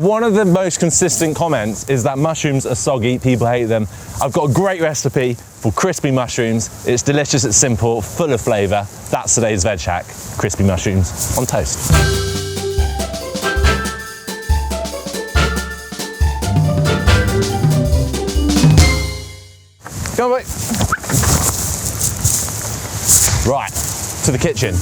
One of the most consistent comments is that mushrooms are soggy, people hate them. I've got a great recipe for crispy mushrooms. It's delicious, it's simple, full of flavour. That's today's veg hack, crispy mushrooms on toast. Go on, mate. Right, to the kitchen.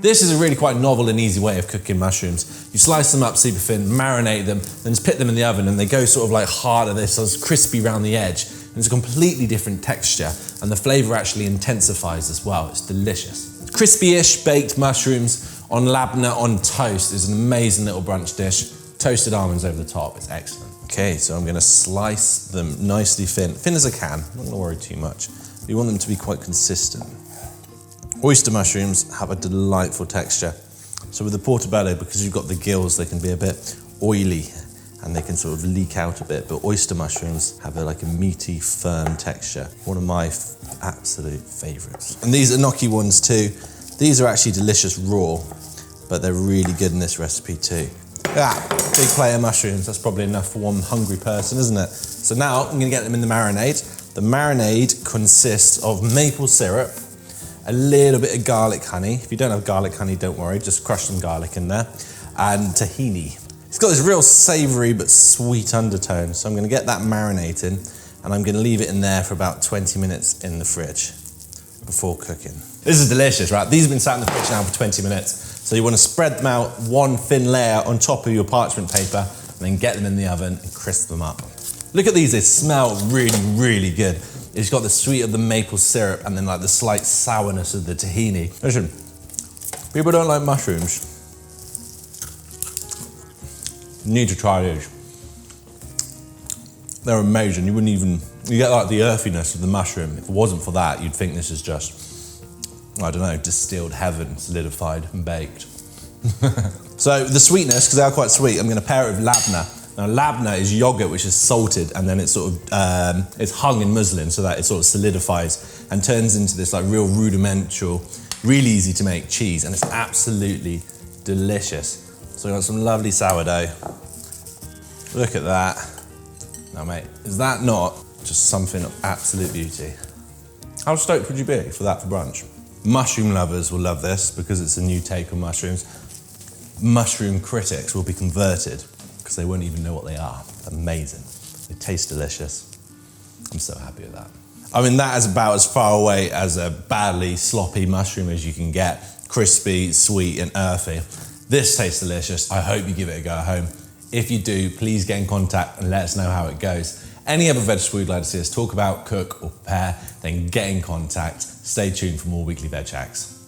This is a really quite novel and easy way of cooking mushrooms. You slice them up super thin, marinate them, then just put them in the oven and they go sort of like hard at this, so it's crispy around the edge. And it's a completely different texture and the flavour actually intensifies as well. It's delicious. Crispy-ish baked mushrooms on labneh on toast is an amazing little brunch dish. Toasted almonds over the top, it's excellent. Okay, so I'm gonna slice them nicely thin as I can. I'm not gonna worry too much. You want them to be quite consistent. Oyster mushrooms have a delightful texture. So with the portobello, because you've got the gills, they can be a bit oily and they can sort of leak out a bit, but oyster mushrooms have like a meaty, firm texture. One of my absolute favorites. And these are gnocchi ones too. These are actually delicious raw, but they're really good in this recipe too. Big plate of mushrooms, that's probably enough for one hungry person, isn't it? So now I'm gonna get them in the marinade. The marinade consists of maple syrup, a little bit of garlic honey. If you don't have garlic honey, don't worry, just crush some garlic in there. And tahini. It's got this real savory but sweet undertone. So I'm gonna get that marinating and I'm gonna leave it in there for about 20 minutes in the fridge before cooking. This is delicious, right? These have been sat in the fridge now for 20 minutes. So you wanna spread them out one thin layer on top of your parchment paper and then get them in the oven and crisp them up. Look at these, they smell really, really good. It's got the sweet of the maple syrup and then like the slight sourness of the tahini. Listen, people don't like mushrooms. You need to try these. They're amazing. You get like the earthiness of the mushroom. If it wasn't for that, you'd think this is just, I don't know, distilled heaven, solidified and baked. So the sweetness, because they are quite sweet, I'm gonna pair it with labneh. Now labneh is yogurt which is salted and then it's sort of, it's hung in muslin so that it sort of solidifies and turns into this like real rudimental, really easy to make cheese, and it's absolutely delicious. So we've got some lovely sourdough. Look at that. Now mate, is that not just something of absolute beauty? How stoked would you be for that for brunch? Mushroom lovers will love this because it's a new take on mushrooms. Mushroom critics will be converted because they won't even know what they are. Amazing. They taste delicious. I'm so happy with that. I mean, that is about as far away as a badly sloppy mushroom as you can get. Crispy, sweet, and earthy. This tastes delicious. I hope you give it a go at home. If you do, please get in contact and let us know how it goes. Any other vegetable you'd like to see us talk about, cook, or prepare, then get in contact. Stay tuned for more weekly veg hacks.